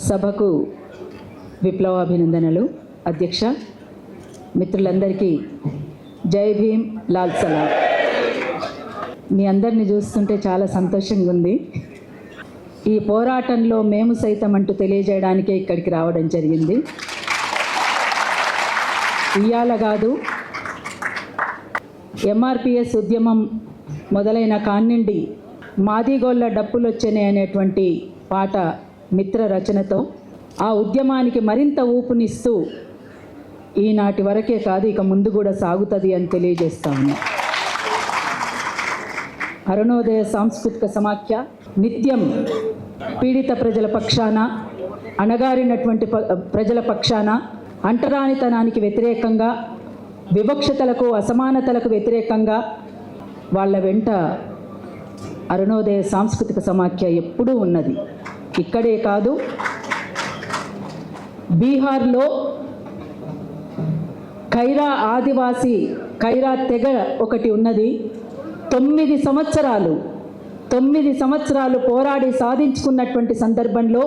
సభకు విప్లవాభినందనలు. అధ్యక్ష, మిత్రులందరికీ జై భీమ్, లాల్ సలాం. మీ అందరిని చూస్తుంటే చాలా సంతోషంగా ఉంది. ఈ పోరాటంలో మేము సైతం అంటూ తెలియజేయడానికే ఇక్కడికి రావడం జరిగింది. ఇయ్యాల కాదు, ఎంఆర్పిఎస్ ఉద్యమం మొదలైన కాన్నిండి మాదిగోళ్ళ డప్పులొచ్చనే అనేటువంటి పాట మిత్ర రచనతో ఆ ఉద్యమానికి మరింత ఊపునిస్తూ ఈనాటి వరకే కాదు, ఇక ముందు కూడా సాగుతుంది అని తెలియజేస్తా ఉన్నా. అరుణోదయ సాంస్కృతిక సమాఖ్య నిత్యం పీడిత ప్రజల పక్షాన, అణగారినటువంటి ప్రజల పక్షాన, అంటరానితనానికి వ్యతిరేకంగా, వివక్షతలకు, అసమానతలకు వ్యతిరేకంగా వాళ్ళ వెంట అరుణోదయ సాంస్కృతిక సమాఖ్య ఎప్పుడూ ఉన్నది. ఇక్కడే కాదు, బీహార్లో ఖైరా ఆదివాసీ ఖైరా తెగ ఒకటి ఉన్నది. 9 సంవత్సరాలు పోరాడి సాధించుకున్నటువంటి సందర్భంలో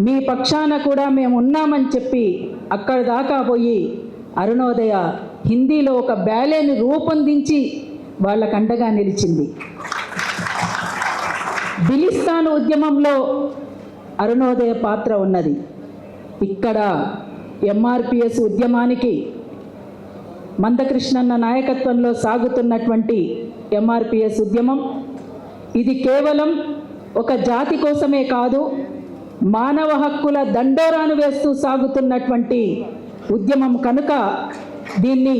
మీ పక్షాన కూడా మేము ఉన్నామని చెప్పి అక్కడ దాకా పోయి అరుణోదయ హిందీలో ఒక బ్యాలేని రూపొందించి వాళ్ళకు అండగా నిలిచింది. బిలిస్తాన్ ఉద్యమంలో అరుణోదయ పాత్ర ఉన్నది. ఇక్కడ ఎంఆర్పిఎస్ ఉద్యమానికి మందకృష్ణన్న నాయకత్వంలో సాగుతున్నటువంటి ఎంఆర్పిఎస్ ఉద్యమం ఇది కేవలం ఒక జాతి కోసమే కాదు, మానవ హక్కుల దండోరాను వేస్తూ సాగుతున్నటువంటి ఉద్యమం కనుక దీన్ని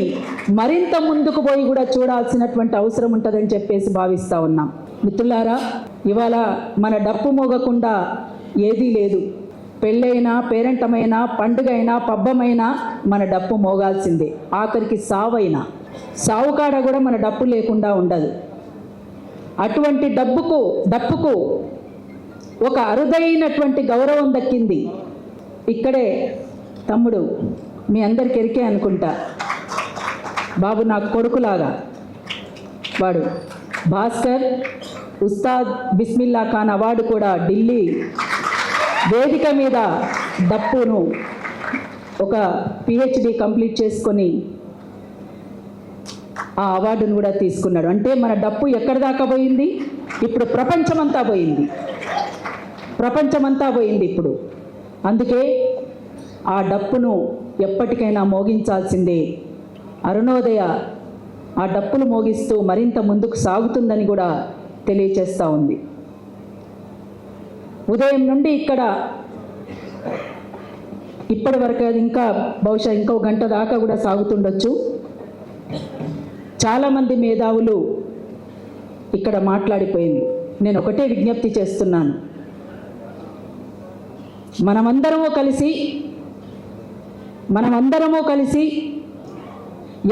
మరింత ముందుకు పోయి కూడా చూడాల్సినటువంటి అవసరం ఉంటుందని చెప్పేసి భావిస్తూ ఉన్నాం. మిత్రులారా, ఇవాళ మన డప్పు మోగకుండా ఏదీ లేదు. పెళ్ళైనా, పేరంటమైనా, పండుగైనా, పబ్బమైనా మన డప్పు మోగాల్సిందే. ఆఖరికి సావైనా, సావుకాడ కూడా మన డప్పు లేకుండా ఉండదు. అటువంటి డప్పుకు ఒక అరుదైనటువంటి గౌరవం దక్కింది. ఇక్కడే తమ్ముడు మీ అందరికి ఎరికే అనుకుంటా, బాబు నాకు కొడుకులాగా, వాడు భాస్కర్ ఉస్తాద్ బిస్మిల్లా ఖాన్ అవార్డు కూడా ఢిల్లీ వేదిక మీద డప్పును ఒక PhD కంప్లీట్ చేసుకొని ఆ అవార్డును కూడా తీసుకున్నాడు. అంటే మన డప్పు ఎక్కడి దాకా పోయింది? ఇప్పుడు ప్రపంచమంతా పోయింది ఇప్పుడు. అందుకే ఆ డప్పును ఎప్పటికైనా మోగించాల్సిందే. అరుణోదయ ఆ డప్పులు మోగిస్తూ మరింత ముందుకు సాగుతుందని కూడా తెలియచేస్తూ ఉంది. ఉదయం నుండి ఇక్కడ ఇప్పటి వరకు అది ఇంకా బహుశా ఇంకో గంట దాకా కూడా సాగుతుండొచ్చు. చాలామంది మేధావులు ఇక్కడ మాట్లాడిపోయింది. నేను ఒకటే విజ్ఞప్తి చేస్తున్నాను, మనమందరము కలిసి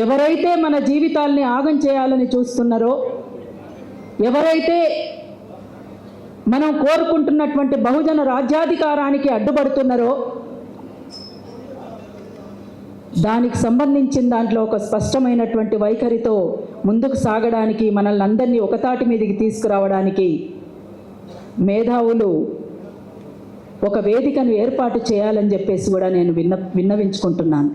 ఎవరైతే మన జీవితాల్ని ఆగం చేయాలని చూస్తున్నారో, ఎవరైతే మనం కోరుకుంటున్నటువంటి బహుజన రాజ్యాధికారానికి అడ్డుపడుతున్నారో, దానికి సంబంధించిన దాంట్లో ఒక స్పష్టమైనటువంటి వైఖరితో ముందుకు సాగడానికి, మనల్ని అందరినీ ఒకతాటి మీదకి తీసుకురావడానికి మేధావులు ఒక వేదికను ఏర్పాటు చేయాలని చెప్పేసి కూడా నేను విన్నవించుకుంటున్నాను.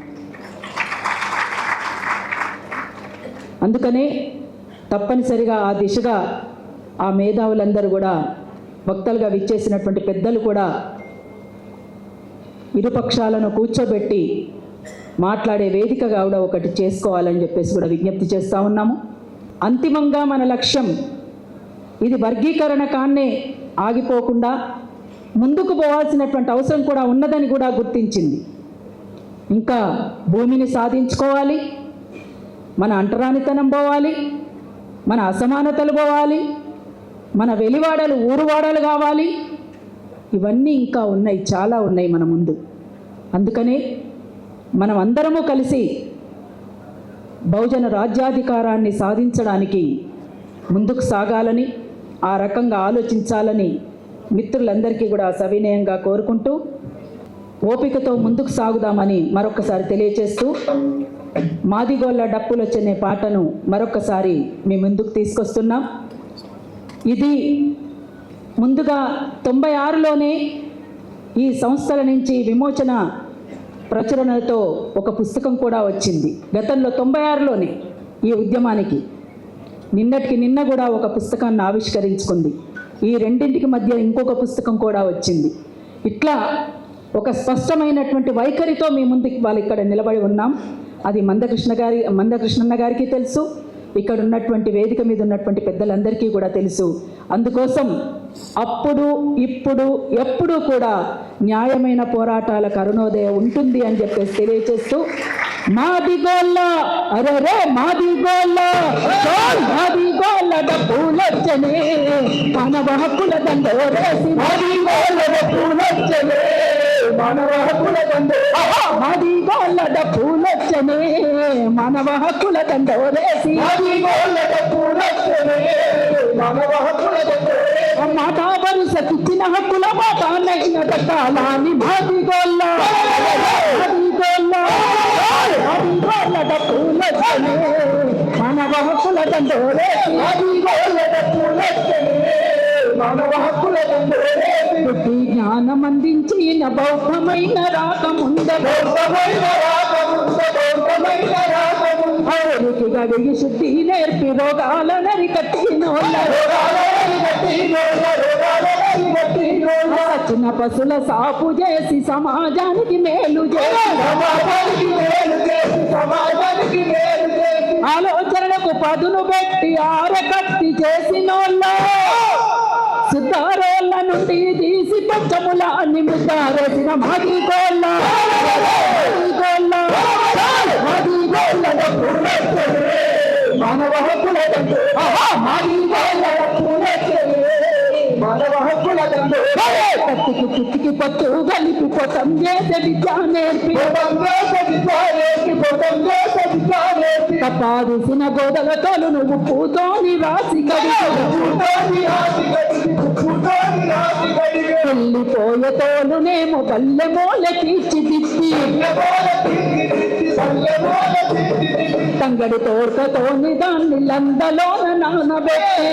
అందుకనే తప్పనిసరిగా ఆ దిశగా ఆ మేధావులందరూ కూడా, వక్తలుగా విచ్చేసినటువంటి పెద్దలు కూడా ఇరుపక్షాలను కూర్చోబెట్టి మాట్లాడే వేదికగా కూడా ఒకటి చేసుకోవాలని చెప్పేసి కూడా విజ్ఞప్తి చేస్తూ ఉన్నాము. అంతిమంగా మన లక్ష్యం ఇది వర్గీకరణ కాన్నే ఆగిపోకుండా ముందుకు పోవాల్సినటువంటి అవసరం కూడా ఉన్నదని కూడా గుర్తించింది. ఇంకా భూమిని సాధించుకోవాలి, మన అంటరానితనం పోవాలి, మన అసమానతలు పోవాలి, మన వెలివాడలు ఊరువాడలు కావాలి. ఇవన్నీ ఇంకా ఉన్నాయి, చాలా ఉన్నాయి మన ముందు. అందుకనే మనం అందరము కలిసి బహుజన రాజ్యాధికారాన్ని సాధించడానికి ముందుకు సాగాలని, ఆ రకంగా ఆలోచించాలని మిత్రులందరికీ కూడా సవినయంగా కోరుకుంటూ ఓపికతో ముందుకు సాగుదామని మరొకసారి తెలియచేస్తూ, మాదిగోళ్ళ డప్పులొచ్చనే పాటను మరొకసారి మీ ముందుకు తీసుకొస్తున్నాం. ఇది ముందుగా 96లోనే ఈ సంస్థల నుంచి విమోచన ప్రచురణతో ఒక పుస్తకం కూడా వచ్చింది. గతంలో 96లోనే ఈ ఉద్యమానికి నిన్నటికి నిన్న కూడా ఒక పుస్తకాన్ని ఆవిష్కరించుకుంది. ఈ రెండింటికి మధ్య ఇంకొక పుస్తకం కూడా వచ్చింది. ఇట్లా ఒక స్పష్టమైనటువంటి వైఖరితో మీ ముందుకు వాళ్ళు ఇక్కడ నిలబడి ఉన్నాం. అది మందకృష్ణన్న గారికి తెలుసు, ఇక్కడ ఉన్నటువంటి వేదిక మీద ఉన్నటువంటి పెద్దలందరికీ కూడా తెలుసు. అందుకోసం అప్పుడు ఇప్పుడు ఎప్పుడూ కూడా న్యాయమైన పోరాటాలకు అరుణోదయం ఉంటుంది అని చెప్పేసి తెలియచేస్తూ, మాది గోళ్ళ అరే మాది గోళ్ళ డబ్బులొచ్చనే మానవ హక్కుల దండోరేసి మాది గోళ్ళ డబ్బులొచ్చనే మానవ హక్కుల దండో మాది గోళ్ళ డబ్బులొచ్చనే మానవ హక్కుల దండోరేసి మాది గోళ్ళ డబ్బులొచ్చనే మానవ హక్కుల దండోరేసి మాట వరుసకిచ్చిన హక్కుల మాట నైన దక్కాలని మాది గోళ్ళ మానవ హక్కుల దండోరేసి బుద్ధి జ్ఞానం అందించిన బౌద్ధమైన రాకముందరికి గడిగి శుద్ధి నేర్పి రోగాల నరికట్టిన చిన్న పశుల సాపు చేసి సమాజానికి మేలు చేసి ఆలోచనలకు పదును పెట్టి ఆరకట్టి చేసినోళ్ళ సిద్ధారోళ్ళ నుండి తీసి పంచములాన్ని ముద్దారేసిన మాది గోళ్ళ మానవ హక్కుల కత్తికి పుట్టికి పట్టు కలిపి పొతం చేసే విద్యా నేర్పి తపారుసిన గోడల తోలు నువ్వు పూతోని రాసి వెళ్ళిపోయే తోలునేమో పల్లె మూల తీర్చిదిద్ది తంగడి తోర్కతోని దాన్ని లందలోన నానబెట్టి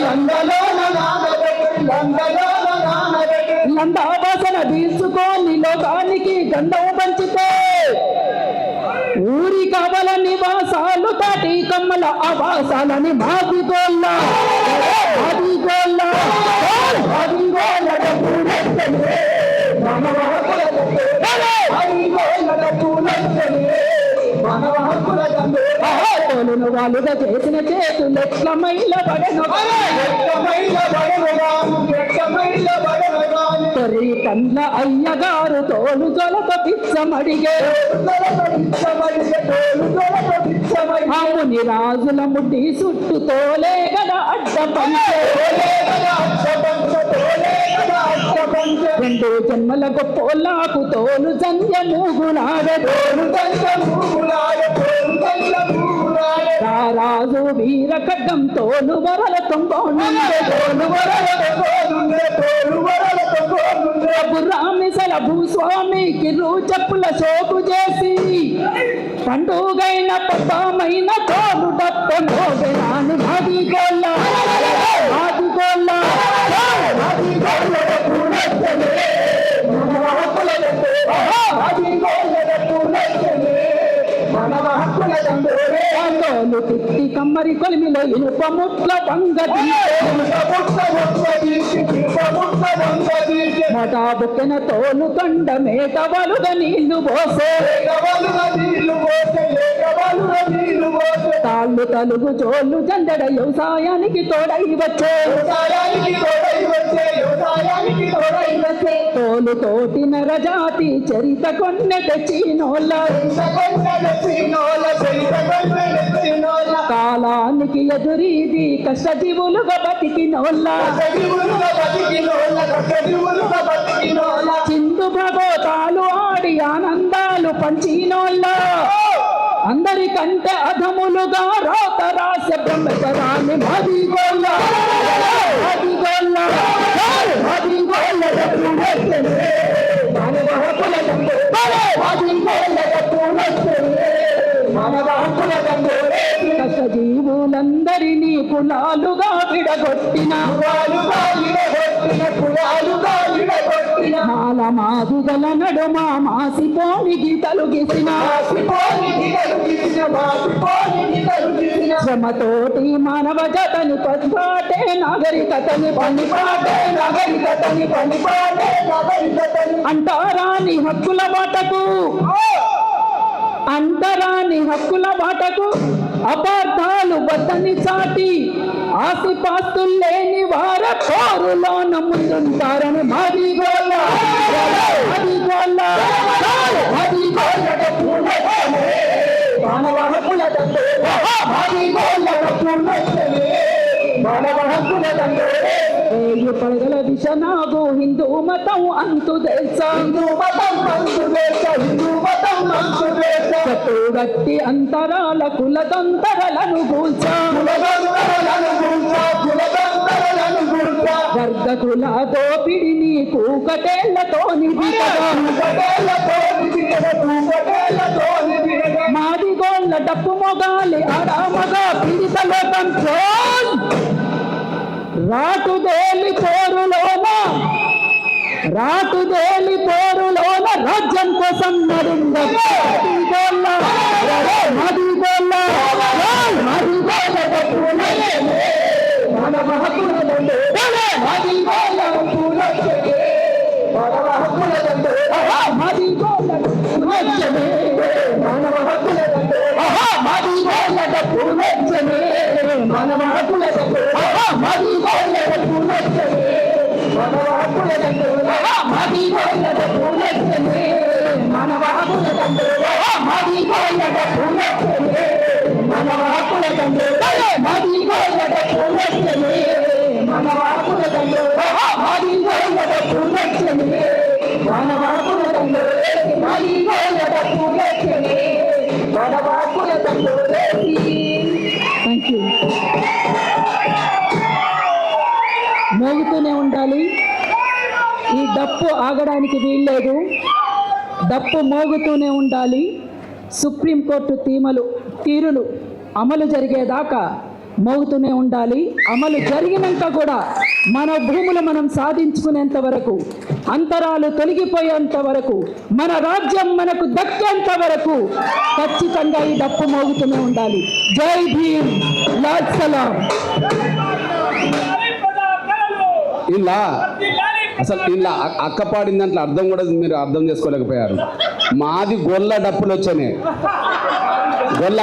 లందావాసన తీసుకొని లోకానికి గంధం పంచితే ఊరి కావల నివాసాలు తాటి కమ్మల ఆవాసాలని మాది గోళ్ళ తోలును వాళ్ళుగా చేసిన చేతులు ఎట్ల మైల పడను తొరి కన్న అయ్యగారు తోలు జొలక పిచ్చమడిగే ఆముని రాజుల ముడ్డి చుట్టూ తోలే గల అడ్డ పంచే రెండు జన్మల గొప్పోలాకు తోలు జంజ మూగులాడే రాజు వీర ఖడ్గం తోలు వరల రామిసల భూస్వామికి చెప్పుల సోకు చేసి పండుగైన పబ్బమైన తోలు డప్పనోగెనాని మాది గోళ్ళ తిట్టి కమ్మరి కొలిమిలో ఇనుప ముట్ల వంగతి మటా బుక్కెన తోలు కొండ మేకవలుగా నీళ్లు పోసే తాళ్ళు తలుగు చోళ్ళు జందడ వ్యవసాయానికి తోడై వచ్చే తోలు తోటి నరజాతి చరిత కొన్నె తెచ్చినోళ్ళ కాలానికి ఎదురీది కష్టజీవులుగా బతికినోళ్ళ చిందు భగోతాలు ఆడి ఆనందాలు పంచినోళ్ళ అందరికంటే అధములుగా రోత రాసే బ్రహ్మచరాన్ని మాది గోళ్ళ కష్టజీవులందరినీ కులాలుగా విడగొట్టిన మాల మాదిగల నడుమ మాసిపోని గీతలు గీసిన శ్రమతోటి మానవ జాతని పనిపాటే నాగరికతని అంటారాని హక్కుల బాటకు అపార్థాలు వద్దని చాటి ఆసిపాస్తులు లేని వార పోరులోన ముందుంటారని మాది గోళ్ళ మానవ హక్కుల వేయి పడగల దిశ నాగు హిందూ మతం అంతు గట్టి అంతరాల కులతంతరలను కూల్చా వర్గ కుల దోపిడిని కూకటేళ్లతో మాది గోళ్ళ డప్పు మొగాలి ఆడామగా పీడితలో కంట్రోల్ రాటుదేలి పోరులోన రాజ్యం కోసం నడుంద మోగుతూనే ఉండాలి. ఈ డప్పు ఆగడానికి వీల్లేదు. డప్పు మోగుతూనే ఉండాలి. సుప్రీంకోర్టు తీరులు అమలు జరిగేదాకా మోగుతూనే ఉండాలి. అమలు జరిగినాక కూడా మన భూములు మనం సాధించుకునేంత వరకు, అంతరాలు తొలగిపోయేంత వరకు, మన రాజ్యం మనకు దక్కేంత వరకు ఖచ్చితంగా ఈ డప్పు మోగుతూనే ఉండాలి. జై భీమ్, లాల్ సలాం. ఇలా అసలు ఇలా అక్క పాడిన దాంట్లో అర్థం కూడా మీరు అర్థం చేసుకోలేకపోయారు. మాది గొల్ల డప్పులు వచ్చాయి. గొల్ల